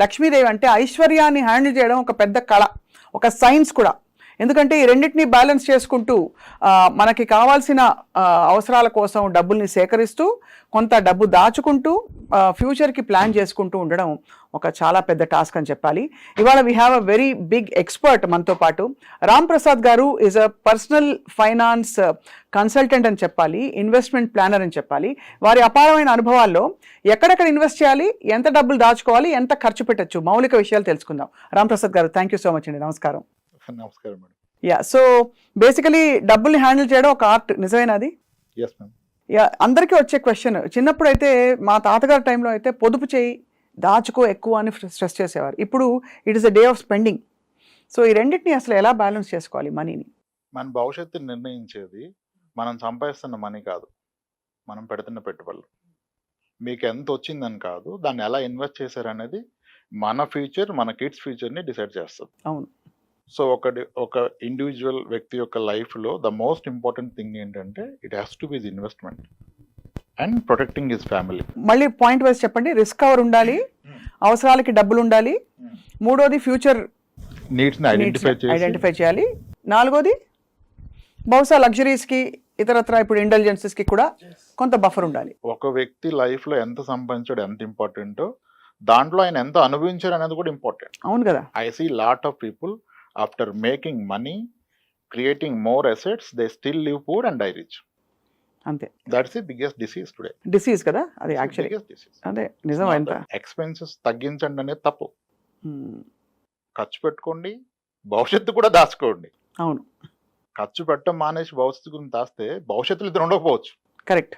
లక్ష్మీదేవి అంటే ఐశ్వర్యాన్ని హ్యాండిల్ చేయడం ఒక పెద్ద కళ, ఒక సైన్స్ కూడా. ఎందుకంటే ఈ రెండింటిని బ్యాలెన్స్ చేసుకుంటూ మనకి కావాల్సిన అవసరాల కోసం డబ్బుల్ని సేకరిస్తూ కొంత డబ్బు దాచుకుంటూ ఫ్యూచర్కి ప్లాన్ చేసుకుంటూ ఉండడం ఒక చాలా పెద్ద టాస్క్ అని చెప్పాలి. ఇవాళ we have a very big expert మనతో పాటు. Ram Prasad garu is a personal finance consultant అని చెప్పాలి, ఇన్వెస్ట్మెంట్ ప్లానర్ అని చెప్పాలి. వారి అపారమైన అనుభవాల్లో ఎక్కడెక్కడ ఇన్వెస్ట్ చేయాలి, ఎంత డబ్బులు దాచుకోవాలి, ఎంత ఖర్చు పెట్టచ్చు, మౌలిక విషయాలు తెలుసుకుందాం. రామ్ ప్రసాద్ గారు, థ్యాంక్ యూ సో మచ్ అండి. నమస్కారం. నమస్కారం మేడం. యా, సో బేసికలీ డబ్బుల్ని హ్యాండిల్ చేయడం ఒక ఆర్ట్, నిజమేనా అది? Yes ma'am. యా, అందరికీ వచ్చే క్వశ్చన్. చిన్నప్పుడు అయితే మా తాతగారి టైంలో అయితే పొదుపు చేయి, దాచుకో ఎక్కువ అని స్ట్రెస్ చేసేవారు. ఇప్పుడు it is a day of spending. So ఈ రెండింటిని అసలు ఎలా బ్యాలెన్స్ చేసుకోవాలి మనీని? మన భవిష్యత్తుని నిర్ణయించేది మనం సంపాదిస్తున్న మనీ కాదు, మనం పెడుతున్న పెట్టుబడులు. మీకు ఎంత వచ్చిందని కాదు, దాన్ని ఎలా ఇన్వెస్ట్ చేశారనేది మన ఫ్యూచర్, మన కిడ్స్ ఫ్యూచర్ని డిసైడ్ చేస్తుంది. అవును. సో ఒక ఇండివిజువల్ వ్యక్తి యొక్క లైఫ్లో ద మోస్ట్ ఇంపార్టెంట్ థింగ్ ఏంటంటే it has to B investment and protecting his family. మళ్ళీ పాయింట్ వైజ్ చెప్పండి. రిస్క్ కవర్ ఉండాలి, అవసరాలకి డబ్బులు ఉండాలి, మూడోది ఫ్యూచర్ నీడ్స్ని ఐడెంటిఫై చేయాలి, నాలుగోది బహుశా లగ్జరీస్కి ఇతరత్ర ఇప్పుడు ఇంటెలిజెన్సెస్కి కూడా కొంత బఫర్ ఉండాలి. ఒక వ్యక్తి లైఫ్లో ఎంత సంపాదించాడు ఎంత ఇంపార్టెంటో, దాంట్లో ఆయన ఎంత అనుభవించారు అనేది కూడా ఇంపార్టెంట్. అవును కదా. I see lot of people after making money, creating more assets, they still live poor and die rich. అంతే. That's the biggest disease today. Disease కదా అది యాక్చువల్లీ. అదే నిజం. ఎంత ఎక్స్పెన్సెస్ తగ్గించండి అనేది తప్పు. ఖర్చు పెట్టుకోండి, భవిష్యత్తు కూడా దాచుకోండి. అవును. ఖర్చు పెట్టడం మానేసి భవిష్యత్తు గురించి దాస్తే భవిష్యత్తులో ఇద్దరు ఉండకపోవచ్చు. కరెక్ట్.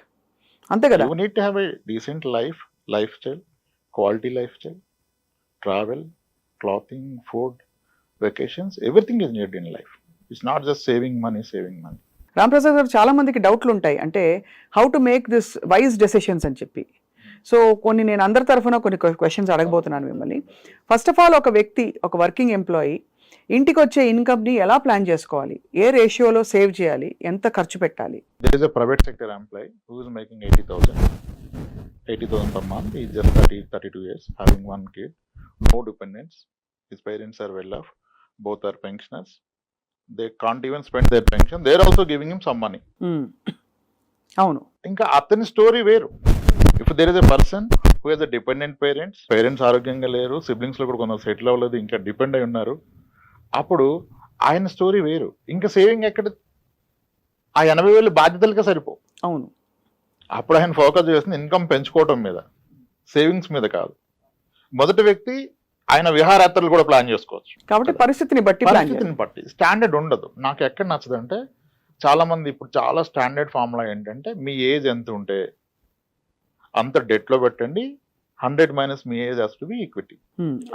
అంతే కదా. You need to have a decent life style, quality life style, travel, clothing, food, vacations, everything is needed in life. It's not just saving money. Ram Prasad గారు, చాలా మందికి డౌట్లు ఉంటాయి. అంటే how to make this wise decisions అని చెప్పి. So కొన్ని నేను అందరి తరఫున కొన్ని క్వశ్చన్స్ అడగబోతున్నాను మిమ్మల్ని. ఫస్ట్ ఆఫ్ ఆల్, ఒక వ్యక్తి, ఒక వర్కింగ్ ఎంప్లాయీ ఇంటికి వచ్చే ఇన్కమ్ని ఎలా ప్లాన్ చేసుకోవాలి, ఏ రేషియోలో సేవ్ చేయాలి, ఎంత ఖర్చు పెట్టాలి? There is a private sector employee who is making 80,000 per month. He is just 32 years, having one kid, no dependents. His parents are well off. Both are pensioners. They can't even spend their pension. They're also giving him some money. అవును. ఇంకా అతని story వేరు. If there is a person who has a dependent parents ఆరోగ్యంగా లేరు, siblings లో కూడా కొంత settle అవ్వలేదు, ఇంకా డిపెండ్ అయి ఉన్నారు, అప్పుడు ఆయన స్టోరీ వేరు. ఇంకా సేవింగ్ ఎక్కడ? ఆ 80,000 బాధ్యతలుగా సరిపో. అవును. అప్పుడు ఆయన ఫోకస్ చేస్తుంది ఇన్కమ్ పెంచుకోవడం మీద, సేవింగ్స్ మీద కాదు. మొదటి వ్యక్తి ఆయన విహారయాత్రలు కూడా ప్లాన్ చేసుకోవచ్చు. కాబట్టి పరిస్థితిని బట్టి స్టాండర్డ్ ఉండదు. నాకు ఎక్కడ నచ్చదంటే, చాలా మంది ఇప్పుడు చాలా స్టాండర్డ్ ఫార్ములా ఏంటంటే, మీ ఏజ్ ఎంత ఉంటే అంత డెట్ లో పెట్టండి, 100 minus me age has to be equity.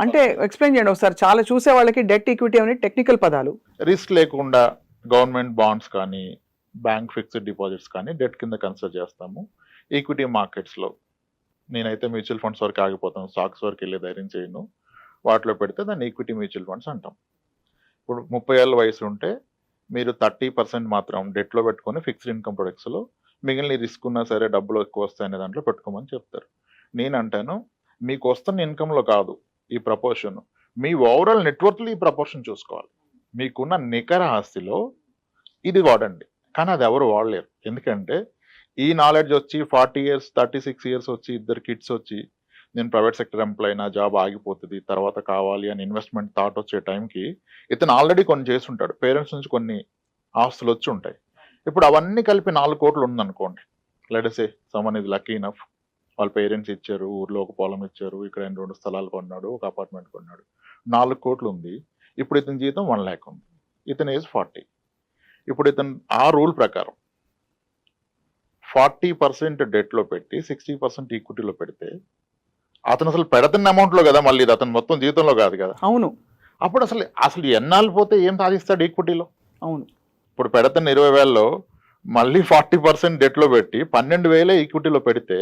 అంటే ఎక్స్ప్లెయిన్ చేయండి ఒకసారి. చాలా చూసే వాళ్ళకి డెట్ ఈక్విటీ అనే టెక్నికల్ పదాలు. రిస్క్ లేకుండా గవర్నమెంట్ బాండ్స్ కానీ, బ్యాంక్ ఫిక్స్డ్ డిపాజిట్స్ కానీ డెట్ కింద కన్సిడర్ చేస్తాము. ఈక్విటీ మార్కెట్స్ లో నేనైతే మ్యూచువల్ ఫండ్స్ వరకు ఆగిపోతాను, స్టాక్స్ వరకు వెళ్ళే ధైర్యం చేయను. వాటిలో పెడితే దాన్ని ఈక్విటీ మ్యూచువల్ ఫండ్స్ అంటాం. ఇప్పుడు 30 ఏళ్ళ వయసు ఉంటే మీరు 30% మాత్రం డెట్లో పెట్టుకొని ఫిక్స్డ్ ఇన్కమ్ ప్రొడక్ట్స్లో, మిగిలిన రిస్క్ ఉన్నా సరే డబ్బులు ఎక్కువ వస్తాయనే దాంట్లో పెట్టుకోమని చెప్తారు. నేను అంటాను, మీకు వస్తున్న ఇన్కంలో కాదు ఈ ప్రపోర్షన్, మీ ఓవరాల్ నెట్వర్క్లో ఈ ప్రపోర్షన్ చూసుకోవాలి. మీకున్న నికర ఆస్తిలో ఇది వాడండి. కానీ అది ఎవరు వాడలేరు. ఎందుకంటే ఈ నాలెడ్జ్ వచ్చి 40 ఇయర్స్ 36 ఇయర్స్ వచ్చి, 2 కిడ్స్ వచ్చి, నేను ప్రైవేట్ సెక్టర్ ఎంప్లాయీ, నా జాబ్ ఆగిపోతుంది, తర్వాత కావాలి అని ఇన్వెస్ట్మెంట్ థాట్ వచ్చే టైంకి ఇతను ఆల్రెడీ కొన్ని చేసి ఉంటాడు. పేరెంట్స్ నుంచి కొన్ని ఆస్తులు వచ్చి ఉంటాయి. ఇప్పుడు అవన్నీ కలిపి 4 కోట్లు ఉందనుకోండి. Let say someone is lucky enough, వాళ్ళ పేరెంట్స్ ఇచ్చారు, ఊర్లో ఒక పొలం ఇచ్చారు, ఇక్కడ 2 స్థలాలు కొన్నాడు, ఒక అపార్ట్మెంట్ కొన్నాడు, 4 కోట్లు ఉంది. ఇప్పుడు ఇతని జీతం 1 lakh ఉంది, ఇతని ఏజ్ 40. ఇప్పుడు ఇతను ఆ రూల్ ప్రకారం 40% డెట్లో పెట్టి 60% ఈక్విటీలో పెడితే, అతను అసలు పెడుతున్న అమౌంట్ లో కదా, మళ్ళీ ఇది అతను మొత్తం జీవితంలో కాదు కదా. అవును. అప్పుడు అసలు ఎన్నాళ్ళు పోతే ఏం సాధిస్తాడు ఈక్విటీలో? అవును. ఇప్పుడు పెడుతున్న 20,000లో మళ్ళీ 40% డెట్లో పెట్టి 12,000 ఈక్విటీలో పెడితే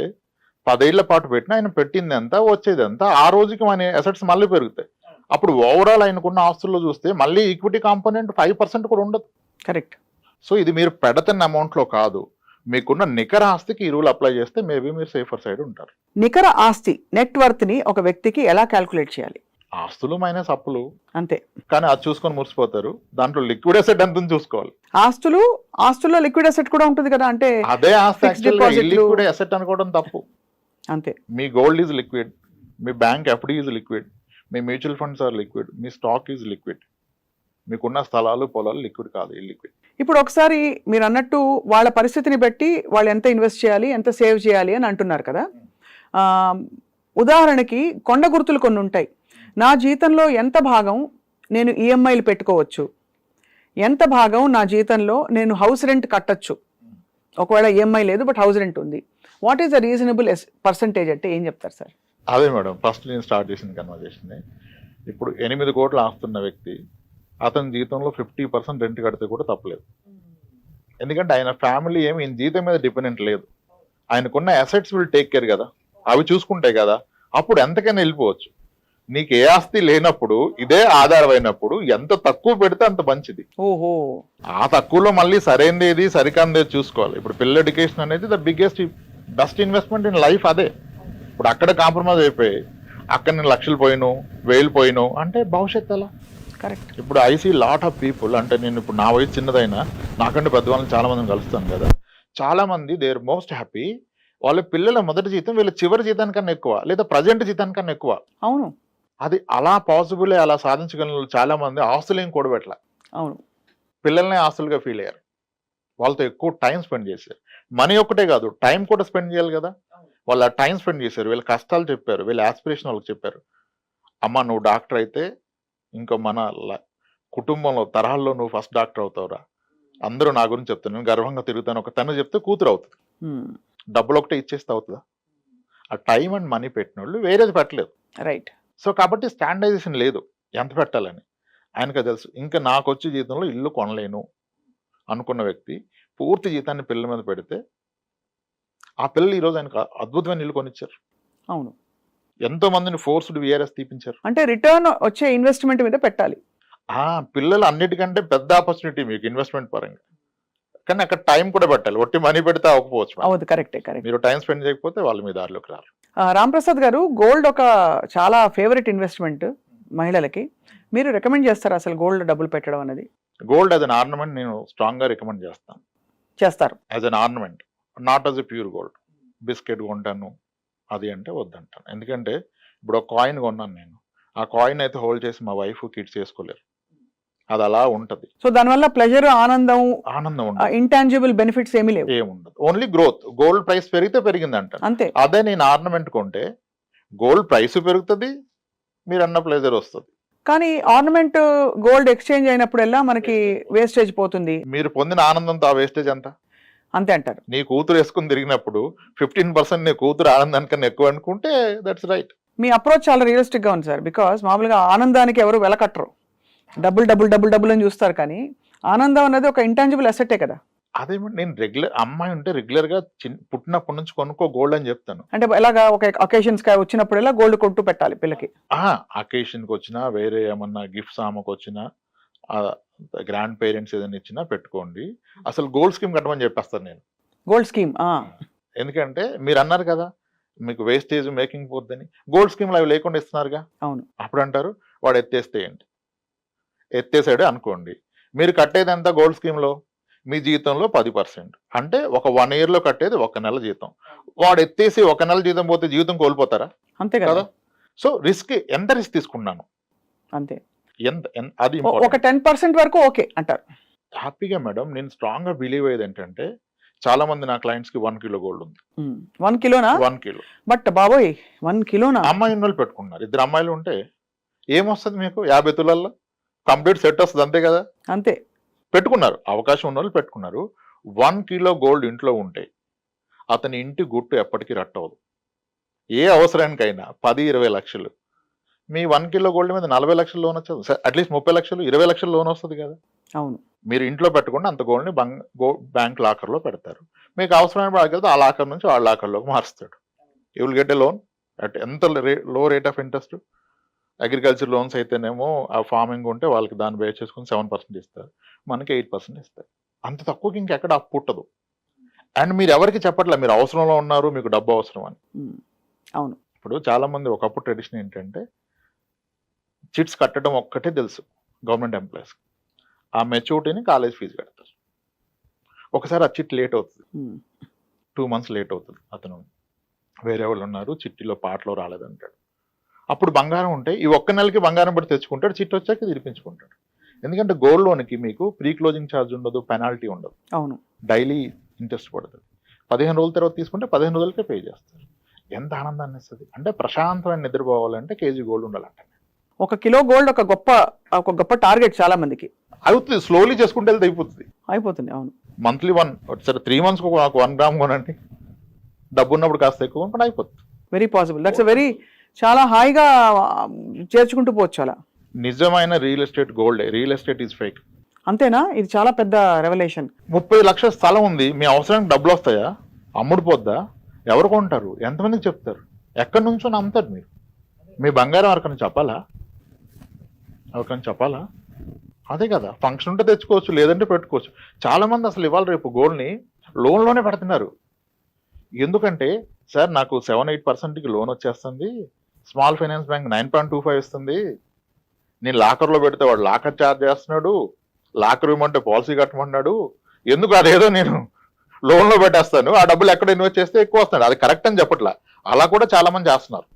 10 ఏళ్ల పాటు పెట్టినా ఆయన పెట్టింది ఎంత, వచ్చేది ఎంత, ఆ రోజుకి మన అసెట్స్ మళ్ళీ పెరుగుతాయి. అప్పుడు ఓవరాల్ ఆయనకున్న ఆస్తుల్లో చూస్తే మళ్ళీ ఈక్విటీ కాంపోనెంట్ 5% కూడా ఉండదు. కరెక్ట్. సో ఇది మీరు పెడుతున్న అమౌంట్లో కాదు, మీకున్న నికర ఆస్తికి ఈ రూల్ అప్లై చేస్తే మేబీ మీరు సేఫర్ సైడ్ ఉంటారు. నికర ఆస్తి నెట్వర్త్ ని ఒక వ్యక్తికి ఎలా క్యాల్కులేట్ చేయాలి? ఆస్తులు మైనస్ అప్పులు, అంతే. కానీ అది చూసుకొని మురిసిపోతారు. దాంట్లో లిక్విడ్ అసెట్ ఎంత ఉందో చూసుకోవాలి. ఆస్తుల్లో లిక్విడ్ అసెట్ కూడా ఉంటుంది కదా, అంటే అదే ఆస్తి fixed deposit లు- లిక్విడ్ అసెట్ అనుకోవడం తప్పు. అంతే. మీ గోల్డ్ ఈజ్ లిక్విడ్, మీ బ్యాంక్ ఎఫ్డి ఈజ్ లిక్విడ్, మీ మ్యూచువల్ ఫండ్స్ ఆర్ లిక్విడ్, మీ స్టాక్ ఈజ్ లిక్విడ్. మీకున్న స్థలాలు పొలాలు లిక్విడ్ కాదు, ఇల్లిక్విడ్. ఇప్పుడు ఒకసారి మీరు అన్నట్టు వాళ్ళ పరిస్థితిని బట్టి వాళ్ళు ఎంత ఇన్వెస్ట్ చేయాలి, ఎంత సేవ్ చేయాలి అని అంటున్నారు కదా. ఆ, ఉదాహరణకి కొండ గుర్తులు కొన్ని ఉంటాయి. నా జీతంలో ఎంత భాగం నేను ఈఎంఐలు పెట్టుకోవచ్చు, ఎంత భాగం నా జీతంలో నేను హౌస్ రెంట్ కట్టచ్చు, ఒకవేళ ఈఎంఐ లేదు బట్ హౌస్ రెంట్ ఉంది. What is the reasonable percentage అంటే ఏం చెప్తారు సార్? అదే మేడం, ఫస్ట్ నేను స్టార్ట్ చేసిన కన్వర్జేషన్. ఇప్పుడు 8 కోట్లు ఆస్తున్న వ్యక్తి అతని జీతంలో 50% రెంట్ కడితే కూడా తప్పలేదు. ఎందుకంటే ఆయన ఫ్యామిలీ ఏమి ఈయన జీతం మీద డిపెండెంట్ లేదు. ఆయనకున్న అసెట్స్ విల్ టేక్ కేర్ కదా, అవి చూసుకుంటాయి కదా, అప్పుడు ఎంతకైనా వెళ్ళిపోవచ్చు. నీకు ఏ ఆస్తి లేనప్పుడు ఇదే ఆధారమైనప్పుడు ఎంత తక్కువ పెడితే అంత మంచిది. ఓహో. ఆ తక్కువలో మళ్ళీ సరైనది ఏది సరికాందేది చూసుకోవాలి. ఇప్పుడు పిల్లల ఎడ్యుకేషన్ అనేది the biggest best investment in life. అదే ఇప్పుడు అక్కడ కాంప్రమైజ్ అయిపోయి అక్కడ నేను లక్షలు పోయిను, 1000 పోయిను అంటే భవిష్యత్తు ఎలా? కరెక్ట్. ఇప్పుడు I see lot of people, అంటే నేను ఇప్పుడు నా వయసు చిన్నదైనా నాకంటే పెద్దవాళ్ళని చాలా మందిని కలుస్తాను కదా, చాలా మంది దే ఆర్ మోస్ట్ హ్యాపీ. వాళ్ళ పిల్లల మొదటి జీతం వీళ్ళ చివరి జీతానికన్నా ఎక్కువ, లేదా ప్రజెంట్ జీతానికన్నా ఎక్కువ. అవును. అది అలా పాసిబుల్, అలా సాధించగలిగిన చాలా మంది ఆస్తులు ఏం కూడబెట్టలే, అవును. పిల్లల్ని ఆస్తులుగా ఫీల్ అయ్యారు. వాళ్ళతో ఎక్కువ టైం స్పెండ్ చేశారు. మనీ ఒక్కటే కాదు, టైం కూడా స్పెండ్ చేయాలి కదా. వాళ్ళు ఆ టైం స్పెండ్ చేశారు, వీళ్ళ కష్టాలు చెప్పారు, వీళ్ళ ఆస్పిరేషన్ వాళ్ళకి చెప్పారు. అమ్మ నువ్వు డాక్టర్ అయితే ఇంకా మన కుటుంబంలో తరహాల్లో నువ్వు ఫస్ట్ డాక్టర్ అవుతావురా, అందరూ నా గురించి చెప్తాను, నేను గర్వంగా తిరుగుతాను. ఒక తను చెప్తే కూతురు అవుతుంది. డబ్బులు ఒకటే ఇచ్చేస్తే అవుతుందా? ఆ టైం అండ్ మనీ పెట్టిన వాళ్ళు వేరేది పెట్టలేదు. రైట్. సో కాబట్టి స్టాండర్డైజేషన్ లేదు ఎంత పెట్టాలని. ఆయనకు తెలుసు. ఇంకా నాకు వచ్చే జీతంలో ఇల్లు కొనలేను అనుకున్న వ్యక్తి పూర్తి జీతాన్ని పిల్లల మీద పెడితే ఆ పిల్లలు ఈరోజు ఆయనకు అద్భుతమైన ఇల్లు కొనిచ్చారు. అవును. ఎంతో మందిని ఫోర్స్డ్ విఆర్ఎస్ తీపించారు. అంటే రిటర్న్ వచ్చే ఇన్వెస్ట్మెంట్ మీద పెట్టాలి. పిల్లలు అన్నిటికంటే పెద్ద ఆపర్చునిటీ మీకు ఇన్వెస్ట్మెంట్ పరంగా, కానీ అక్కడ టైం కూడా పెట్టాలి. ఒట్టి మనీ పెడితే అవ్వకపోవచ్చు. అవును, కరెక్టే. కరెక్ట్. మీరు టైం స్పెండ్ చేయకపోతే వాళ్ళు మీ దారిలోకి రారు. రాంప్రసాద్ గారు, గోల్డ్ ఒక చాలా ఫేవరెట్ ఇన్వెస్ట్మెంట్ మహిళలకి. మీరు రికమెండ్ చేస్తారా అసలు గోల్డ్ డబ్బులు పెట్టడం అనేది? గోల్డ్ యాజ్ అన్ ఆర్నమెంట్ నేను స్ట్రాంగ్ గా రికమెండ్ చేస్తారు. As an ornament, not as a pure gold. Biscuit కొంటాను అది అంటే వద్దంటాను. ఎందుకంటే ఇప్పుడు ఒక కాయిన్ కొన్నాను నేను, ఆ కాయిన్ అయితే హోల్డ్ చేసి మా వైఫ్ కిడ్స్ చేసుకోలేరు. అది అలా ఉంటది. సో దానివల్ల ప్లెజర్, ఆనందం ఉండదు, ఇంటాంజిబుల్ బెనిఫిట్స్ ఏమీ లేవు. ఏముండదు. Only growth. గోల్డ్ ప్రైస్ పెరిగితే పెరిగింది అంటారు అంతే. అదే నేను ఆర్నమెంట్ కొంటే గోల్డ్ ప్రైస్ పెరుగుతుంది, మీరు అన్న ప్లెజర్ వస్తుంది. కానీ ఆర్నమెంట్ గోల్డ్ ఎక్స్చేంజ్ అయినప్పుడల్లా మనకి వేస్టేజ్ పోతుంది. మీరు పొందిన ఆనందంతో ఆ వేస్టేజ్ అంతా అంతే అంటారు. నీ కూతురు వేసుకుని తిరిగినప్పుడు 15% నీ కూతురు ఆనందానికన్నా ఎక్కువ అనుకుంటే దట్స్ రైట్. మీ అప్రోచ్ చాలా రియలిస్టిక్ గా ఉంది సార్. బికాస్ మామూలుగా ఆనందానికి ఎవరు వెలకట్టరు, డబుల్ డబుల్ డబుల్ డబుల్ అని చూస్తారు. కానీ ఆనందం అనేది ఒక ఇంటాంజిబుల్ అసెట్టే కదా. అదేమంటే నేను రెగ్యులర్ అమ్మాయి ఉంటే రెగ్యులర్ గా పుట్టినప్పటి నుంచి కొనుక్కో గోల్డ్ అని చెప్తాను. అంటే ఎలాగా ఒక అకేషన్స్ వచ్చినప్పుడల్లా గోల్డ్ కొట్టు పెట్టాలి పిల్లకి. అకేషన్ కి వచ్చినా, వేరే ఏమన్నా గిఫ్ట్స్ ఆమెకు వచ్చినా, గ్రాండ్ పేరెంట్స్ ఏదైనా ఇచ్చినా పెట్టుకోండి. అసలు గోల్డ్ స్కీమ్ కట్టమని చెప్పేస్తాను నేను. Gold scheme. ఎందుకంటే మీరు అన్నారు కదా మీకు వేస్టేజ్ మేకింగ్ పోద్దని, గోల్డ్ స్కీమ్లు అవి లేకుండా ఇస్తున్నారుగా. అవును. అప్పుడు అంటారు వాడు ఎత్తేస్తే ఏంటి, ఎత్తేసాడు అనుకోండి, మీరు కట్టేది ఎంత గోల్డ్ స్కీమ్లో? మీ జీతంలో 10%. అంటే ఒక 1 year లో కట్టేది 1 నెల జీతం. వాడు ఎత్తేసి 1 నెల జీతం పోతే జీవితం కోల్పోతారా? అంతే కదా. సో రిస్క్, ఎంత రిస్క్ తీసుకున్నాను అంతే. అది ఒక 10% వరకు ఓకే అంటారు హ్యాపీగా. మేడం నేను స్ట్రాంగ్ గా బిలీవ్ అయ్యేది ఏంటంటే, చాలా మంది నా క్లయింట్స్ కి 1 kilo గోల్డ్ ఉంది. 1 కిలోనా? 1 kilo. బట్ బాబోయ్ 1 కిలోనా? అమ్మాయి ఉన్నోళ్ళు పెట్టుకున్నారు. 2 అమ్మాయిలు ఉంటే ఏమొస్తుంది మీకు? 50 తులాల్లో కంప్లీట్ సెట్ వస్తుంది. అంతే కదా. అంతే. పెట్టుకున్నారు, అవకాశం ఉన్న వాళ్ళు పెట్టుకున్నారు. 1 kilo గోల్డ్ ఇంట్లో ఉంటే అతని ఇంటి గుట్టు ఎప్పటికీ రట్టవదు. ఏ అవసరానికైనా 10-20 లక్షలు. మీ 1 kilo గోల్డ్ మీద 40 లక్షలు లోన్ వచ్చేది, అట్లీస్ట్ 30 లక్షలు 20 లక్షలు లోన్ వస్తుంది కదా. అవును. మీరు ఇంట్లో పెట్టుకుంటే అంత గోల్డ్ని బ్యాంక్ లాకర్లో పెడతారు. మీకు అవసరమైన బాధ్యత ఆ లాకర్ నుంచి ఆ లాకర్లోకి మారుస్తాడు. You will get a loan at ఎంత లో rate of interest. Agriculture loans అయితేనేమో ఆ ఫార్మింగ్ ఉంటే వాళ్ళకి దాన్ని బేస్ చేసుకుని 7% ఇస్తారు, మనకి 8% ఇస్తారు. అంత తక్కువకి ఇంకెక్కడ అప్పు పుట్టదు. అండ్ మీరు ఎవరికి చెప్పట్లే మీరు అవసరంలో ఉన్నారు, మీకు డబ్బు అవసరం అని. అవును. ఇప్పుడు చాలా మంది ఒకప్పుడు ట్రెడిషన్ ఏంటంటే చిట్స్ కట్టడం ఒక్కటే తెలుసు గవర్నమెంట్ ఎంప్లాయీస్. ఆ మెచ్యూరిటీని కాలేజ్ ఫీజు కడతారు. ఒకసారి ఆ చిట్ లేట్ అవుతుంది, 2 months లేట్ అవుతుంది, అతను వేరే వాళ్ళు ఉన్నారు చిట్టిలో పాటలో రాలేదంటాడు. అప్పుడు బంగారం ఉంటే ఈ ఒక్క నెలకి బంగారం పడి తెచ్చుకుంటాడు, చిట్ వచ్చాక తిరిపించుకుంటాడు. ఎందుకంటే గోల్డ్ లోన్కి మీకు ప్రీ క్లోజింగ్ ఛార్జ్ ఉండదు, పెనాల్టీ ఉండదు, అవును, డైలీ ఇంట్రెస్ట్ పడుతుంది. 15 రోజుల తర్వాత తీసుకుంటే 15 రోజులకే పే చేస్తారు. ఎంత ఆనందాన్ని ఇస్తుంది అంటే, ప్రశాంతమైన నిద్రపోవాలంటే కేజీ గోల్డ్ ఉండాలంట. 1 కిలో గోల్డ్ ఒక గొప్ప టార్గెట్ చాలా మందికి. అవుతుంది, స్లోలీ చేసుకుంటే వెళ్తే అయిపోతుంది. అవును, మంత్లీ 3 months నాకు 1 గ్రామ్ కొనండి, డబ్బు ఉన్నప్పుడు కాస్త ఎక్కువ కొనుక్కొని అయిపోతుంది. Very possible. దట్స్ వెరీ చాలా హాయిగా చేర్చుకుంటూ పోవచ్చు అలా. నిజమైన real estate gold, real estate is fake. అంతేనా? ఇది చాలా పెద్ద రెవల్యూషన్. 30 లక్షల స్థలం ఉంది, మీ అవసరానికి డబ్బులు వస్తాయా? అమ్ముడు పోద్దా? ఎవరు కొంటారు? ఎంతమందికి చెప్తారు? ఎక్కడి నుంచో నమ్ముతారు మీరు? మీ బంగారం ఎవరికైనా చెప్పాలా? అదే కదా, ఫంక్షన్ ఉంటే తెచ్చుకోవచ్చు, లేదంటే పెట్టుకోవచ్చు. చాలా మంది అసలు ఇవాళ రేపు గోల్డ్ని లోన్లోనే పెడుతున్నారు. ఎందుకంటే సార్ నాకు 7-8% లోన్ వచ్చేస్తుంది, స్మాల్ ఫైనాన్స్ బ్యాంక్ 9.25 ఇస్తుంది, నేను లాకర్లో పెడితే వాడు లాకర్ ఛార్జ్ చేస్తున్నాడు, లాకర్ ఇవ్వమంటే పాలసీ కట్టమన్నాడు, ఎందుకు అదేదో నేను లోన్లో పెట్టేస్తాను, ఆ డబ్బులు ఎక్కడ ఇన్వెస్ట్ చేస్తే ఎక్కువ వస్తున్నాడు. అది కరెక్ట్ అని చెప్పట్లా, అలా కూడా చాలా మంది చేస్తున్నారు.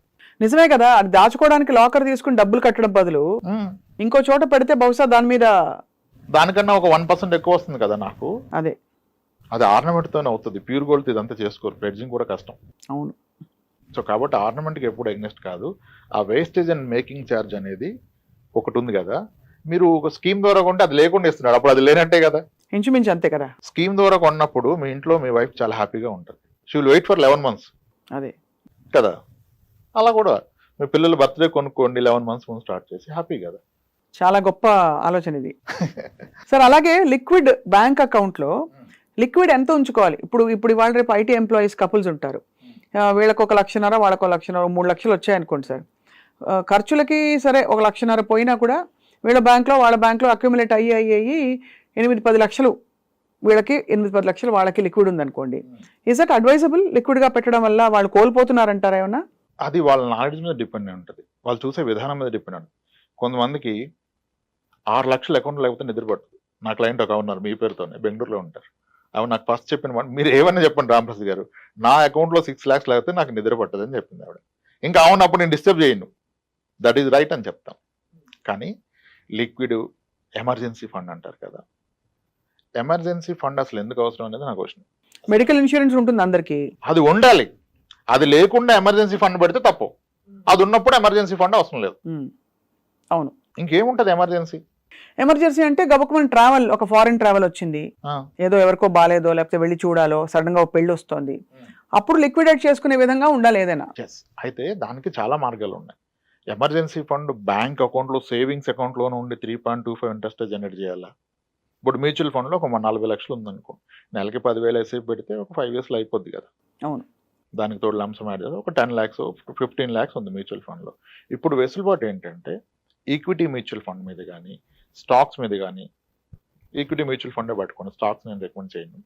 నిజమే కదా, అది దాచుకోవడానికి లాకర్ తీసుకుని డబ్బులు కట్టడం బదులు ఇంకో చోట పెడితే బహుశా దానికన్నా ఒక 1% ఎక్కువ వస్తుంది కదా నాకు. అది ఆర్నమెంట్తోనే అవుతుంది, ప్యూర్ గోల్డ్ ఇదంతా చేసుకోరు, ప్లెడ్జింగ్ కూడా కష్టం. అవును. సో కాబట్టి ఆర్నమెంట్కి ఎప్పుడు ఎగ్నెస్ట్ కాదు. ఆ వేస్టేజ్ అండ్ మేకింగ్ ఛార్జ్ అనేది ఒకటి ఉంది కదా, మీరు ఒక స్కీమ్ ద్వారా కొంటే అది లేకుండా ఇస్తున్నాడు, అప్పుడు అది లేనట్టే కదా. ఇంచుమించు అంతే కదా. స్కీమ్ ద్వారా కొన్నప్పుడు మీ ఇంట్లో మీ వైఫ్ చాలా హ్యాపీగా ఉంటుంది, she will wait for 11 months. అదే కదా, అలా కూడా మీ పిల్లలు బర్త్డే కొనుక్కోండి, 11 months ముందు స్టార్ట్ చేసి హ్యాపీ కదా. చాలా గొప్ప ఆలోచన ఇది. సార్ అలాగే లిక్విడ్ బ్యాంక్ అకౌంట్లో లిక్విడ్ ఎంత ఉంచుకోవాలి? ఇప్పుడు ఇవాళ రేపు ఐటీ ఎంప్లాయీస్ కపుల్స్ ఉంటారు, వీళ్ళకి 1.5 లక్ష, వాళ్ళకు 1 లక్ష, 3 లక్షలు వచ్చాయనుకోండి సార్. ఖర్చులకి సరే 1 లక్ష పోయినా కూడా వీళ్ళ బ్యాంక్లో వాళ్ళ బ్యాంక్లో అక్యుములేట్ అయ్యి 8-10 లక్షలు వీళ్ళకి, 8-10 లక్షలు వాళ్ళకి లిక్విడ్ ఉందనుకోండి. Is that advisable? లిక్విడ్గా పెట్టడం వల్ల వాళ్ళు కోల్పోతున్నారంటారా ఏమన్నా? అది వాళ్ళ నాలెడ్జ్ మీద డిపెండ్ అయి ఉంటుంది, వాళ్ళు చూసే విధానం మీద డిపెండ్ ఉంటుంది. కొంతమందికి 6 లక్షలు అకౌంట్ లేకపోతే నిద్ర పడుతుంది. నా క్లయింట్ ఒక ఉన్నారు మీ పేరుతోనే, బెంగళూరులో ఉంటారు. అవి నాకు ఫస్ట్ చెప్పిన మీరు ఏమన్నా చెప్పండి రామప్రసాద్ గారు, నా అకౌంట్లో 6 lakhs లేకపోతే నాకు నిద్ర పట్టదని చెప్పింది ఆవిడ. ఇంకా అవునప్పుడు నేను డిస్టర్బ్ చేయను, దట్ ఈజ్ రైట్ అని చెప్తాం. కానీ లిక్విడ్ ఎమర్జెన్సీ ఫండ్ అంటారు కదా, ఎమర్జెన్సీ ఫండ్ అసలు ఎందుకు అవసరం అనేది నా క్వశ్చన్. మెడికల్ ఇన్సూరెన్స్ ఉంటుంది అందరికీ, అది ఉండాలి. అది లేకుండా ఎమర్జెన్సీ ఫండ్ పెడితే తప్పు, అది ఉన్నప్పుడు ఎమర్జెన్సీ ఫండ్ అవసరం లేదు. అవును. ఇంకేముంటది ఎమర్జెన్సీ అంటే గబుక్కుమని ట్రావెల్, ఒక ఫారిన్ ట్రావెల్ వచ్చింది, ఏదో ఎవరికో బాలేదో లేకపోతే వెళ్ళి చూడాలో, సడన్ గా ఒక పెళ్లి వస్తుంది, అప్పుడు లిక్విడేట్ చేసుకునే విధంగా ఉండాలి ఏదైనా. అయితే దానికి చాలా మార్గాలు ఉన్నాయి. ఎమర్జెన్సీ ఫండ్ బ్యాంక్ అకౌంట్లో, సేవింగ్స్ అకౌంట్లో నుండి 3.25 ఇంట్రెస్ట్ జనరేట్ చేయాలా? ఇప్పుడు మ్యూచువల్ ఫండ్లో ఒక 40 లక్షలు ఉందనుకో, నెలకి 10,000 ఎస్ఐపి పెడితే ఒక 5 yearsలో అయిపోద్ది కదా. అవును. దానికి తోడు లంసం యాడ్ చేస్తే ఒక 10 lakhs 15 lakhs ఉంది మ్యూచువల్ ఫండ్లో. ఇప్పుడు వెసులుబాటు ఏంటంటే ఈక్విటీ మ్యూచువల్ ఫండ్ మీద కానీ, స్టాక్స్ మీద కానీ, ఈక్విటీ మ్యూచువల్ ఫండే పట్టుకోండి, స్టాక్స్ నేను రికమెండ్ చేయను.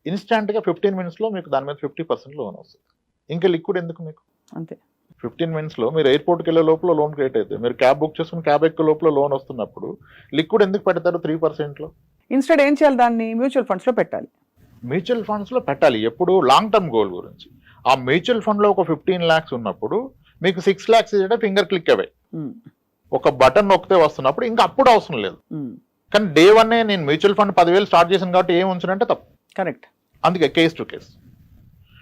ఇన్స్టాంట్గా 15 minutesలో మీకు దాని మీద 50% లోన్ వస్తుంది. ఇంకా లిక్విడ్ ఎందుకు మీకు? అంతే. 15 minutesలో మీరు ఎయిర్పోర్ట్కి వెళ్ళే లోపల లోన్ క్రియేట్ అవుతుంది, మీరు క్యాబ్ బుక్ చేసుకుని క్యాబ్ ఎక్కే లోపల లోన్ వస్తున్నప్పుడు లిక్విడ్ ఎందుకు పెడతారు 3%లో? ఇన్స్టెడ్ ఏం చేయాలి, దాన్ని మ్యూచువల్ ఫండ్స్లో పెట్టాలి. మ్యూచువల్ ఫండ్స్లో పెట్టాలి ఎప్పుడు లాంగ్ టర్మ్ గోల్ గురించి. ఆ మ్యూచువల్ ఫండ్లో ఒక 15 lakhs ఉన్నప్పుడు మీకు 6 lakhs ఫింగర్ క్లిక్ అవే, ఒక బటన్ నొక్కితే వస్తున్నప్పుడు ఇంకా అప్పుడు అవసరం లేదు. కానీ డే 1 నేను మ్యూచువల్ ఫండ్ 10,000 స్టార్ట్ చేశాను కాబట్టి ఏం ఉంచానంటే తప్పు. కరెక్ట్. అందుకే కేస్ టు కేస్.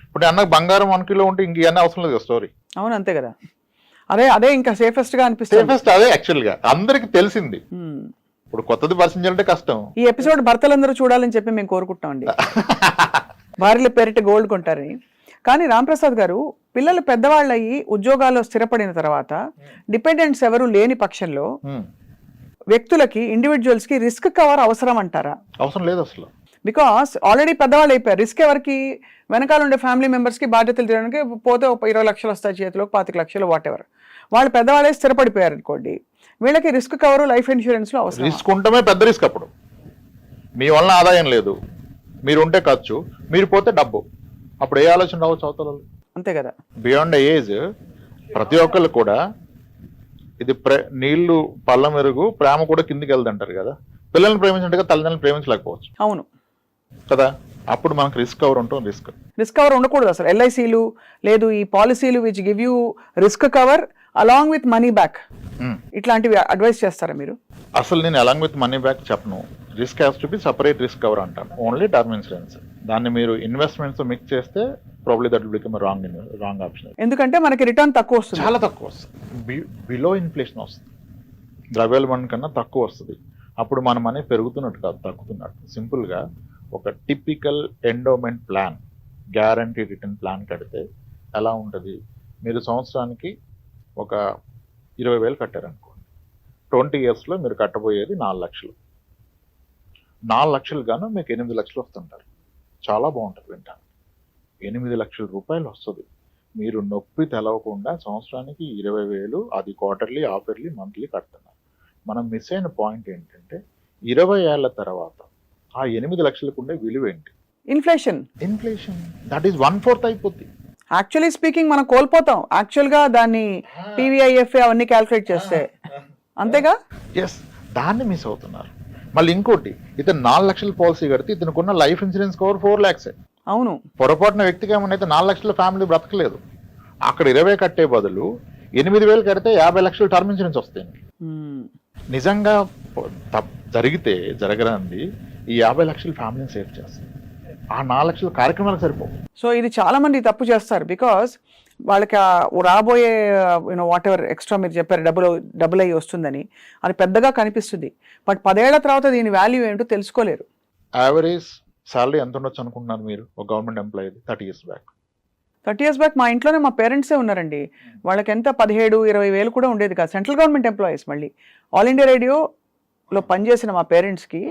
ఇప్పుడు అన్నకు బంగారం 1 kilo ఉంటే ఇంక ఇవన్నీ అవసరం లేదు స్టోరీ. అవును, అంతే కదా. అదే ఇంకా సేఫెస్ట్ గా అనిపిస్తుంది. సేఫెస్ట్ అదే యాక్చువల్ గా అందరికి తెలిసింది. ఇప్పుడు కొత్తది పరిచయం చేయాలంటే కష్టం. ఈ ఎపిసోడ్ భర్తలందరూ చూడాలని చెప్పి మేము కోరుకుంటామండి, భార్యల పేరిట గోల్డ్ కొంటారని. కానీ రాంప్రసాద్ గారు, పిల్లలు పెద్దవాళ్ళు అయ్యి ఉద్యోగాల్లో స్థిరపడిన తర్వాత డిపెండెంట్స్ ఎవరు లేని పక్షంలో వ్యక్తులకి, ఇండివిజువల్స్ కి రిస్క్ కవర్ అవసరం అంటారా? అవసరం లేదు అసలు. బికాస్ ఆల్రెడీ పెద్దవాళ్ళు అయిపోయారు, రిస్క్ ఎవరికి? వెనకాల ఉండే ఫ్యామిలీ మెంబర్స్కి బాధ్యతలు తీయడానికి పోతే 20 లక్షలు వస్తాయి చేతిలో, 25 లక్షలు, వాట్ ఎవర్. వాళ్ళు పెద్దవాళ్ళే స్థిరపడిపోయారు అనుకోండి, వీళ్ళకి రిస్క్ కవర్ లైఫ్ ఇన్సూరెన్స్ లో అవసరం. రిస్క్ ఉండటమే పెద్ద రిస్క్. అప్పుడు మీ వల్ల ఆదాయం లేదు, మీరు ఉంటే ఖర్చు, మీరు పోతే డబ్బు. అప్పుడు ఏ ఆలోచన రావచ్చు అవతల? అంతే కదా. బియాండ్ ఏజ్ ప్రతి ఒక్కళ్ళు కూడా ఇది నీళ్లు పళ్ళ మెరుగు, ప్రేమ కూడా కిందికి వెళ్తుంటారు కదా. పిల్లల్ని ప్రేమించినట్టుగా తల్లిదండ్రులను ప్రేమించలేకపోవచ్చు అవును కదా. అప్పుడు మనకు రిస్క్ కవర్ ఉంటుంది. రిస్క్ కవర్ ఉండకూడదు అసలు. ఎల్ఐసీలు లేదు, ఈ పాలసీలు which give you risk cover along with money back, ఇట్లాంటివి అడ్వైస్ చేస్తారా మీరు? అసలు నేను అలాంగ్ విత్ మనీ బ్యాక్ చెప్పను. Risk has to be separate risk cover అంటాను. Only term insurance. దాన్ని మీరు ఇన్వెస్ట్మెంట్స్ మిక్స్ చేస్తే probably that will become wrong option. ఎందుకంటే మనకి రిటర్న్ తక్కువ వస్తుంది, చాలా తక్కువ వస్తుంది. బిలో ఇన్ఫ్లేషన్ వస్తుంది. ద్రవ్యోల్బణం కన్నా తక్కువ వస్తుంది. అప్పుడు మన మనీ పెరుగుతున్నట్టు కాదు, తగ్గుతున్నట్టు. సింపుల్గా ఒక typical endowment plan, guarantee return plan కడితే ఎలా ఉంటుంది? మీరు సంవత్సరానికి ఒక 20,000 కట్టారనుకోండి, 20 yearsలో మీరు కట్టబోయేది 4 లక్షలు. 4 లక్షలు గాను మీకు 8 లక్షలు వస్తుంటారు. చాలా బాగుంటుంది వింటాను. 8 లక్షల రూపాయలు వస్తుంది. మీరు నొప్పి తెలవకుండా సంవత్సరానికి 20,000, అది క్వార్టర్లీ, హాఫ్ ఇయర్లీ, మంత్లీ కడుతున్నారు. మనం మిస్ అయిన పాయింట్ ఏంటంటే 20 ఏళ్ల తర్వాత ఆ 8 లక్షలకు ఉండే విలువ ఏంటి? ఇన్ఫ్లేషన్ దట్ ఈస్ 1/4 అయిపోద్ది. యాక్చువల్లీ స్పీకింగ్ మనం కోల్పోతాం యాక్చువల్గా దాన్ని పీవీఐఎఫ్ఏ అవన్నీ క్యాల్కులేట్ చేస్తే. అంతేగా? ఎస్, దాన్ని మిస్ అవుతున్నారు. మళ్ళీ ఇంకోటి, ఇతను 4 లక్షల పాలసీ కడితే ఇతనుకున్న లైఫ్ ఇన్సూరెన్స్ కవర్ 4 lakhs. అవును. పొరపాటున వ్యక్తికి ఏమన్నా 4 లక్షల ఫ్యామిలీ బ్రతకలేదు. అక్కడ 20 కట్టే బదులు 8,000 కడితే 50 లక్షలు టర్మ్ ఇన్సూరెన్స్ వస్తాయి. నిజంగా జరిగితే జరగరాంది ఈ 50 లక్షలు ఫ్యామిలీని సేవ్ చేస్తుంది. ఆ 4 లక్షల కార్యక్రమాలకు సరిపోవు. సో ఇది చాలా మంది తప్పు చేస్తారు. బికాస్ వాళ్ళకి రాబోయే వాట్ ఎవర్ ఎక్స్ట్రా మీరు చెప్పారు డబుల్ అయ్యి వస్తుందని, అది పెద్దగా కనిపిస్తుంది. బట్ 10 ఏళ్ల తర్వాత దీని వాల్యూ ఏంటో తెలుసుకోలేరు. యావరేజ్ సాలరీ ఎంత ఉండొచ్చు అనుకుంటున్నారు మీరు ఒక government employee 30 years back? 30 years back మా ఇంట్లోనే మా పేరెంట్సే ఉన్నారండి. వాళ్ళకి ఎంత 17-20 వేలు కూడా ఉండేది కాదు. Central government employees. మళ్ళీ ఆల్ ఇండియా రేడియోలో పనిచేసిన మా పేరెంట్స్కి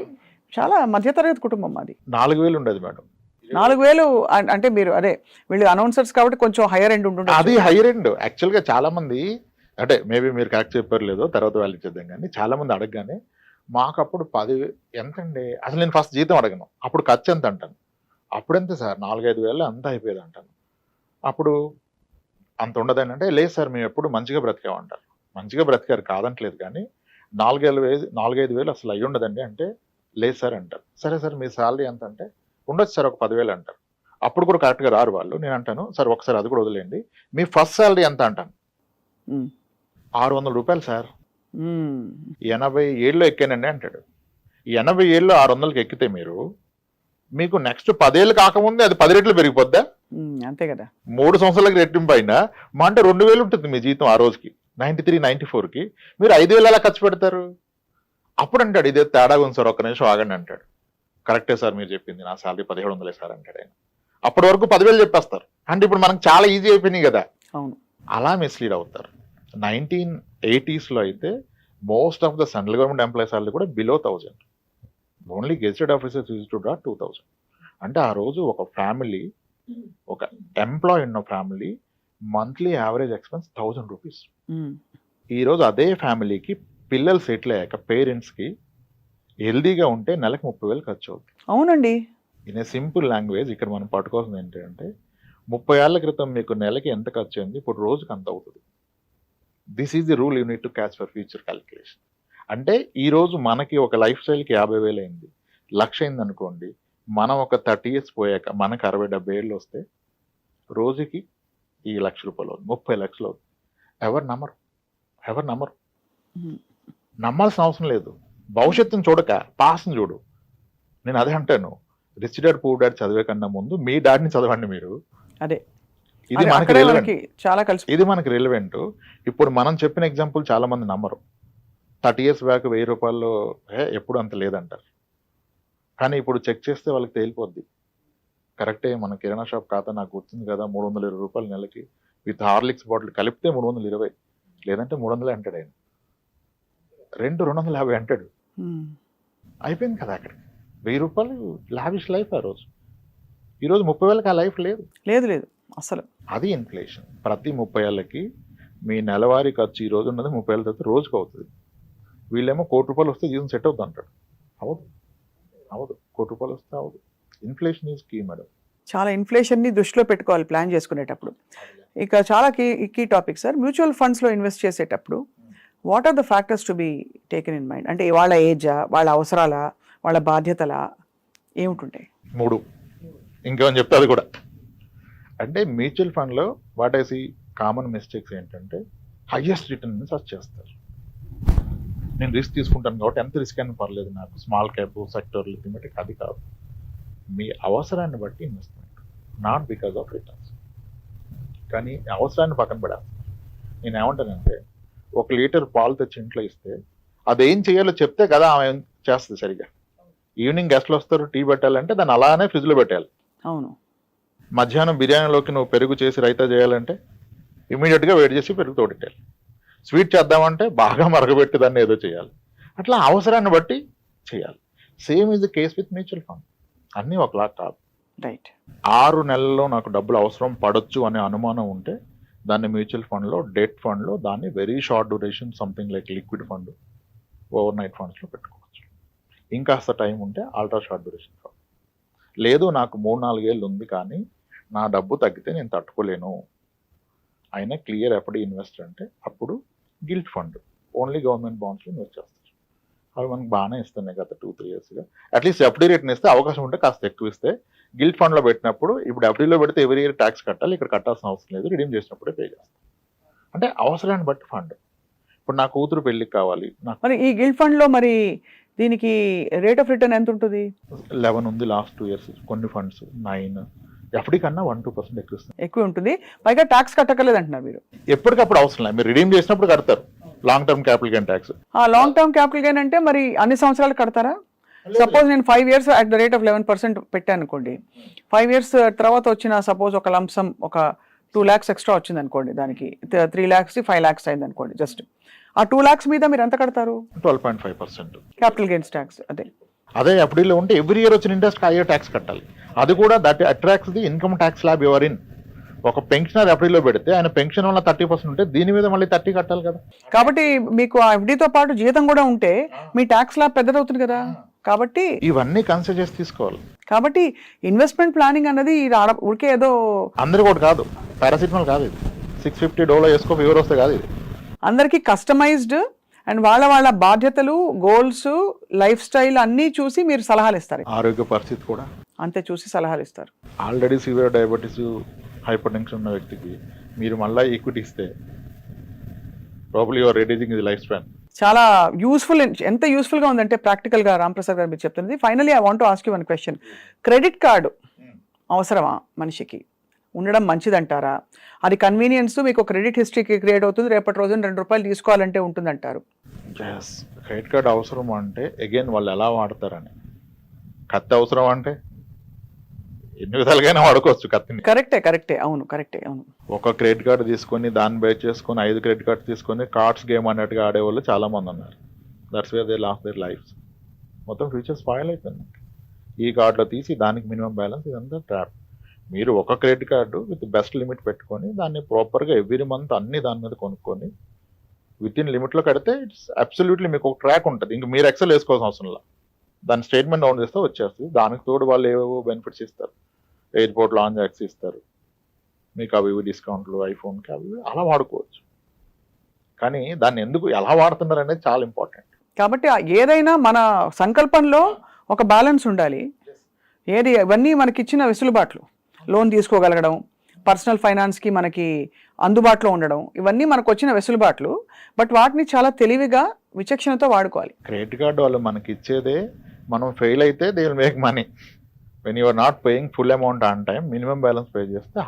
చాలా మధ్యతరగతి కుటుంబం అది. 4,000 ఉండేది మేడం. 4,000 అంటే మీరు అదే వీళ్ళు అనౌన్సర్స్ కాబట్టి కొంచెం హైయర్ ఎండ్ ఉంటుంది. అది హైయర్ ఎండ్. యాక్చువల్గా చాలా మంది, అంటే మేబీ మీరు కరెక్ట్ చెప్పారు లేదో తర్వాత వాళ్ళు ఇచ్చేద్దాం, కానీ చాలా మంది అడగగానే మాకు అప్పుడు 10,000 ఎంతండి, అసలు నేను ఫస్ట్ జీతం అడగను, అప్పుడు ఖర్చు ఎంత అంటాను. అప్పుడు ఎంత సార్? 4-5 వేలు అంత అయిపోయేది అంటాను. అప్పుడు అంత ఉండదని అంటే, లేదు సార్ మేము ఎప్పుడు మంచిగా బ్రతికామంటారు. మంచిగా బ్రతికారు కాదంటలేదు, కానీ 4-5 వేలు అసలు అయ్యి ఉండదండి అంటే, లేదు సార్ అంటారు. సరే సార్ మీ శాలరీ ఎంత అంటే, ఉండొచ్చు సార్ ఒక 10,000 అంటారు. అప్పుడు కూడా కరెక్ట్గా రారు వాళ్ళు. నేను అంటాను సార్ ఒకసారి అది కూడా వదిలేండి, మీ ఫస్ట్ శాలరీ ఎంత అంటాను. 600 రూపాయలు సార్. 80 ఏళ్ళు ఎక్కానండి అంటాడు. 80 ఏళ్ళు 600కి ఎక్కితే మీకు నెక్స్ట్ 10 ఏళ్ళు కాకముందే అది 10 రెట్లు పెరిగిపోద్దా? అంతే కదా. 3 సంవత్సరాలకి రెట్టింపు అయినా మా అంటే 2,000 ఉంటుంది మీ జీతం ఆ రోజుకి. 93-94కి మీరు 5,000 ఎలా ఖర్చు పెడతారు? అప్పుడు అంటాడు ఇదే తేడా ఉంది సార్, ఒక్క నిమిషం ఆగండి అంటాడు. కరెక్టే సార్ మీరు చెప్పింది, నా శాలరీ 1,700 సార్ అంటాడు ఆయన. అప్పటి వరకు 10,000 చెప్పేస్తారు. అంటే ఇప్పుడు మనకు చాలా ఈజీ అయిపోయినాయి కదా. అవును. అలా మిస్లీడ్ అవుతారు. 1980sలో అయితే most of the central government employees salary కూడా below 1,000. Only gazetted officers use to draw 2,000. అంటే ఆ రోజు ఒక ఫ్యామిలీ, ఒక ఎంప్లాయీ ఉన్న family monthly average expense 1,000 rupees. ఈరోజు అదే ఫ్యామిలీకి పిల్లలు సెటిల్ అయ్యాక పేరెంట్స్కి హెల్దీగా ఉంటే నెలకు 30,000 ఖర్చు అవుతుంది. అవునండి. ఇన్ ఏ సింపుల్ లాంగ్వేజ్ ఇక్కడ మనం పట్టుకోవాల్సింది ఏంటంటే 30 ఏళ్ల క్రితం మీకు నెలకి ఎంత ఖర్చు అయింది, ఇప్పుడు రోజుకి అంత అవుతుంది. This is the rule you need to catch for future calculation. అంటే ఈరోజు మనకి ఒక లైఫ్ స్టైల్కి 50,000 అయింది, 1,00,000 అయింది అనుకోండి. మనం ఒక 30 years పోయాక మనకు 60-70 ఏళ్ళు వస్తే రోజుకి ఈ 1,00,000 రూపాయలు అవుతుంది, 30 లక్షలు అవుతుంది. ఎవరు నమ్మరు. నమ్మాల్సిన అవసరం లేదు. భవిష్యత్తును చూడక పాస్ని చూడు. నేను అదే అంటాను, రిచ్ డాడ్ పూర్ డాడ్ చదివే కన్నా ముందు మీ డాడ్ని చదవండి మీరు. అదే ఇది మనకి రిలవెంట్. చాలా కలిసి ఇది మనకి రిలవెంట్. ఇప్పుడు మనం చెప్పిన ఎగ్జాంపుల్ చాలా మంది నమ్మరు. 30 years బ్యాక్ 1,000 రూపాయలు ఎప్పుడు అంత లేదంటారు. కానీ ఇప్పుడు చెక్ చేస్తే వాళ్ళకి తేలిపోద్ది. కరెక్టే, మన కిరాణా షాప్ ఖాతా నాకు గుర్తుంది కదా, 320 రూపాయలు నెలకి విత్ హార్లిక్స్ బాటిల్ కలిపితే 320, లేదంటే 300 అంటాడు ఆయన. 250 అంటాడు. అయిపోయింది కదా అక్కడ. 1,000 రూపాయలు లావిష్ లైఫ్ ఆ రోజు. ఈరోజు 30,000కి ఆ లైఫ్ లేదు లేదు అసలు. అది ఇన్ఫ్లేషన్. ప్రతి 30 ఏళ్ళకి మీ నెలవారీ ఖర్చు ఈ రోజు ఉన్నది 30 ఏళ్ళ తర్వాత రోజుకు అవుతుంది. వీళ్ళేమో 1,00,00,000 రూపాయలు వస్తే జీవితం సెట్ అవుతుంది అంటాడు. అవదు. 1,00,00,000 రూపాయలు వస్తే అవదు. Inflation is key madam. చాలా ఇన్ఫ్లేషన్ని దృష్టిలో పెట్టుకోవాలి ప్లాన్ చేసుకునేటప్పుడు. ఇక చాలా కీ టాపిక్ సార్, మ్యూచువల్ ఫండ్స్లో ఇన్వెస్ట్ చేసేటప్పుడు what are the factors to be taken in mind? అంటే వాళ్ళ ఏజా, వాళ్ళ అవసరాలా, వాళ్ళ బాధ్యతలా, ఏమిటుంటాయి? 3 ఇంకేమని చెప్తే అది కూడా. అంటే మ్యూచువల్ ఫండ్లో what I see common mistakes ఏంటంటే హైయెస్ట్ రిటర్న్ సర్చ్ చేస్తారు. నేను రిస్క్ తీసుకుంటాను కాబట్టి ఎంత రిస్క్ అయినా పర్లేదు నాకు, స్మాల్ క్యాప్ సెక్టర్ లిమిటెడ్, అది కాదు. మీ అవసరాన్ని బట్టి investment, not because of returns. కానీ అవసరాన్ని పక్కన పెడాలి. నేను ఏమంటానంటే 1 లీటర్ పాలు తెచ్చి ఇంట్లో ఇస్తే అదేం చేయాలో చెప్తే కదా ఆమె చేస్తుంది సరిగా. ఈవినింగ్ గెస్ట్లు వస్తారు, టీ పెట్టాలంటే దాన్ని అలానే ఫ్రిడ్జ్లో పెట్టాలి. అవును. మధ్యాహ్నం బిర్యానీలోకి నువ్వు పెరుగు చేసి రైతా చేయాలంటే ఇమీడియట్గా వేడి చేసి పెరుగు తోడెట్టాలి. స్వీట్ చేద్దామంటే బాగా మరగబెట్టి దాన్ని ఏదో చేయాలి. అట్లా అవసరాన్ని బట్టి చేయాలి. Same is the case with mutual fund. అన్నీ ఒకలా కాదు. రైట్. 6 నెలల్లో నాకు డబ్బులు అవసరం పడొచ్చు అనే అనుమానం ఉంటే దాన్ని మ్యూచువల్ ఫండ్లో, డెట్ ఫండ్లో, దాన్ని very short duration something like liquid fund, over night ఫండ్స్లో పెట్టుకోవచ్చు. ఇంకాస్త టైం ఉంటే అల్ట్రా షార్ట్ డ్యూరేషన్ ఫండ్. లేదు నాకు 3-4 ఏళ్ళు ఉంది కానీ నా డబ్బు తగ్గితే నేను తట్టుకోలేను అయినా క్లియర్ ఎఫ్డి ఇన్వెస్టర్ అంటే అప్పుడు గిల్ట్ ఫండ్, ఓన్లీ గవర్నమెంట్ బాండ్స్లో ఇన్వెస్ట్ చేస్తారు. అవి మనకు బాగానే ఇస్తున్నాయి గత 2-3 ఇయర్స్గా. అట్లీస్ట్ ఎఫ్డీ రేట్ని ఇస్తే అవకాశం ఉంటే కాస్త ఎక్కువ ఇస్తే. గిల్ట్ ఫండ్లో పెట్టినప్పుడు ఇప్పుడు ఎఫ్డీలో పెడితే ఎవరి ఇయర్ ట్యాక్స్ కట్టాలి, ఇక్కడ కట్టాల్సిన అవసరం లేదు, రిడీమ్ చేసినప్పుడే పే చేస్తాం. అంటే అవసరాన్ని బట్టి ఫండ్. ఇప్పుడు నా కూతురు పెళ్ళికి కావాలి, నాకు మరి ఈ గిల్ట్ ఫండ్లో మరి దీనికి రేట్ ఆఫ్ రిటర్న్ ఎంత ఉంటుంది? 11 ఉంది లాస్ట్ 2 ఇయర్స్. కొన్ని ఫండ్స్ 9, ఎఫ్డీ కన్నా 1-2% ఎక్కువ ఇస్తుంది. ఎక్కువ ఉంటుంది. పైగా ట్యాక్స్ కట్టకలేదు అంటున్నారు మీరు. ఎప్పటికప్పుడు అవసరం లేదు, మీరు రిడీమ్ చేసినప్పుడు కడతారు. Long term capital gain tax. ఆ లాంగ్ టర్మ్ క్యాపిటల్ గెయిన్ అంటే మరి అన్ని సంవత్సరాలు కడతారా? సపోజ్ నేను 5 years at the rate of 11% పెట్టాను అనుకోండి. 5 years తర్వాత వచ్చిన సపోజ్ ఒక లంసమ్ ఒక 2 lakhs ఎక్స్ట్రా వచ్చింది అనుకోండి, దానికి 3 lakhs 5 lakhs అయింది అనుకోండి. జస్ట్ ఆ 2 lakhs మీద మీరు ఎంత కడతారు? 12.5% క్యాపిటల్ గెయిన్స్ ట్యాక్స్. అదే ఎఫ్డీలో ఉంటే ఎవ్రీ ఇయర్ వచ్చిన ఇంట్రెస్ట్ అయ్యే ట్యాక్స్ కట్టాలి. అది కూడా that attracts the income tax slab your in. ఒక పెన్షనర్ ఎఫ్డీలో పెడితే ఆయన పెన్షన్ వల్ల 30% ఉంటే దీని మీద మళ్ళీ 30 కట్టాలి కదా. కాబట్టి మీకు ఆ ఎఫ్డీతో పాటు జీతం కూడా ఉంటే మీ ట్యాక్స్ స్లాబ్ పెద్దదవుతుంది కదా. కాబట్టి ఇవన్నీ కన్సిడర్ చేసి తీసుకోవాలి. కాబట్టి ఇన్వెస్ట్మెంట్ ప్లానింగ్ అన్నది ఊరికే ఏదో అందరు కూడా కాదు, పారాసిటమాల్ కాదు ఇది. $650 వేసుకో ఫీవర్ వస్తే కాదు ఇది. అందరికీ కస్టమైజ్డ్ అండ్ వాళ్ళ వాళ్ళ బాధ్యతలు, గోల్స్, లైఫ్ స్టైల్ అన్నీ చూసి మీరు సలహాలు ఇస్తారు. ఆరోగ్య పరిస్థితి కూడా అంతే చూసి సలహాలు ఇస్తారు. Already severe diabetes, hyper tension ఉన్న వ్యక్తికి మీరు మళ్ళీ ఈక్విటీ ఇస్తే probably your reducing the life span. చాలా యూస్ఫుల్. ఎంత యూస్ఫుల్గా ఉందంటే ప్రాక్టికల్గా రాంప్రసాద్ గారు మీరు చెప్తున్నది. Finally I want to ask you one question. Credit card అవసరమా మనిషికి? ఉండడం మంచిదంటారా? అది కన్వీనియన్స్, మీకు క్రెడిట్ హిస్టరీకి క్రియేట్ అవుతుంది, రేపటి రోజున ₹2 తీసుకోవాలంటే ఉంటుందంటారు. క్రెడిట్ కార్డ్ అవసరం అంటే అగైన్ వాళ్ళు ఎలా వాడతారని. కత్తి అవసరం అంటే ఎన్ని విధాలుగానే వాడుకోవచ్చు కత్తిని. కరెక్టే. అవును. ఒక క్రెడిట్ కార్డు తీసుకొని దాన్ని బేస్ చేసుకొని 5 క్రెడిట్ కార్డు తీసుకొని కార్డ్స్ గేమ్ అన్నట్టుగా ఆడేవాళ్ళు చాలా మంది ఉన్నారు. That's where they last there lifes. మొత్తం ఫ్యూచర్ స్పాయిల్ అయిపోయింది. ఈ కార్డులో తీసి దానికి మినిమం బ్యాలెన్స్, ఇదంతా ట్రాప్. మీరు ఒక credit card with best limit పెట్టుకొని దాన్ని ప్రాపర్గా ఎవ్రీ మంత్ అన్ని దాని మీద కొనుక్కొని విత్ ఇన్ లిమిట్లో కడితే ఇట్స్ అబ్సల్యూట్లీ మీకు ఒక ట్రాక్ ఉంటుంది. ఇంక మీరు ఎక్సెల్ వేసుకోవాల్సిన అవసరం లేదు. దాని స్టేట్మెంట్ డౌన్ చేస్తే వచ్చేస్తుంది. దానికి తోడు వాళ్ళు ఏవేవో బెనిఫిట్స్ ఇస్తారు. ఎయిర్పోర్ట్ లాంజ్ యాక్సెస్ ఇస్తారు మీకు, అవి డిస్కౌంట్లు, ఐఫోన్కి అవి అలా వాడుకోవచ్చు. కానీ దాన్ని ఎందుకు ఎలా వాడుతున్నారు అనేది చాలా ఇంపార్టెంట్. కాబట్టి ఏదైనా మన సంకల్పంలో ఒక బ్యాలెన్స్ ఉండాలి. ఇవన్నీ మనకి ఇచ్చిన వెసులుబాట్లు, లోన్ తీసుకోగలగడం, పర్సనల్ ఫైనాన్స్కి మనకి అందుబాటులో ఉండడం, ఇవన్నీ మనకు వచ్చిన వెసులుబాట్లు. బట్ వాటిని చాలా తెలివిగా, విచక్షణతో వాడుకోవాలి. క్రెడిట్ కార్డు వాళ్ళు మనకి ఇచ్చేదే, మనం ఫెయిల్ అయితే they will make money. When you are not paying full amount on time, minimum balance pay చేస్తే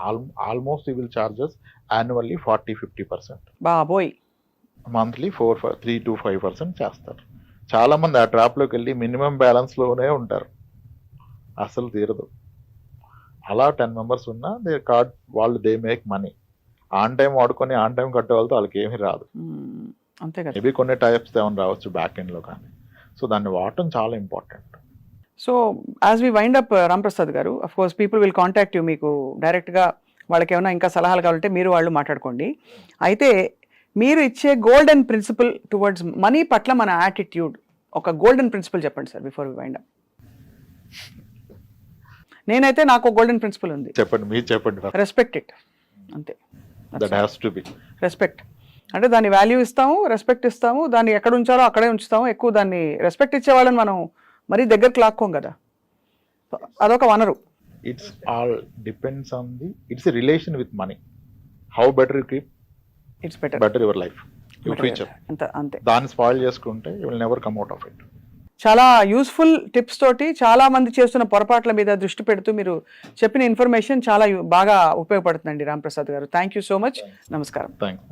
almost you will charges annually 40-50%. బాబోయ్. మంత్లీ 3-5% చేస్తారు. చాలా మంది ఆ ట్రాప్లోకి వెళ్ళి మినిమం బ్యాలెన్స్లోనే ఉంటారు, అసలు తీరదు. అలా 10 members ఉన్నా దే కార్డ్ వాళ్ళు they make money. On time వాడుకొని ఆన్ టైం కట్టే వాళ్ళతో వాళ్ళకి ఏమీ రాదు. అంతే కదా. మేబీ కొన్ని టైప్స్ ఏమైనా రావచ్చు బ్యాక్ ఎండ్లో, కానీ సో దాన్ని వాడటం చాలా important. So as we wind up Ramprasad garu, of course people will contact you. మీకు డైరెక్ట్గా వాళ్ళకి ఏమైనా ఇంకా సలహాలు కావాలంటే మీరు వాళ్ళు మాట్లాడుకోండి. అయితే మీరు ఇచ్చే గోల్డెన్ ప్రిన్సిపల్ టువర్డ్స్ మనీ పట్ల మన యాటిట్యూడ్, ఒక గోల్డెన్ ప్రిన్సిపల్ చెప్పండి sir before we wind up. నేనైతే నాకు గోల్డెన్ ప్రిన్సిపల్ ఉంది, చెప్పండి, మీరు చెప్పండి. రెస్పెక్ట్ ఇట్, అంతే. That has to be respect అంటే దాన్ని వాల్యూ ఇస్తాము, రెస్పెక్ట్ ఇస్తాము, దాన్ని ఎక్కడ ఉంచాలో అక్కడే ఉంచుతాము. ఎక్కువ దాన్ని రెస్పెక్ట్ ఇచ్చే వాళ్ళని మనం మరీ దగ్గరకు లాక్కోం కదా, అదొక వనరు. It's all depends on the it's a relation with money. How better you keep it's better, better your life, your future. అంతే. దాన్ని స్పాయిల్ చేసుకుంటే you will never come out of it. చాలా యూస్ఫుల్ టిప్స్ తోటి చాలా మంది చేస్తున్న పొరపాట్ల మీద దృష్టి పెడుతూ మీరు చెప్పిన ఇన్ఫర్మేషన్ చాలా బాగా ఉపయోగపడుతుందండి రాంప్రసాద్ గారు. Thank you so much. నమస్కారం. థ్యాంక్స్.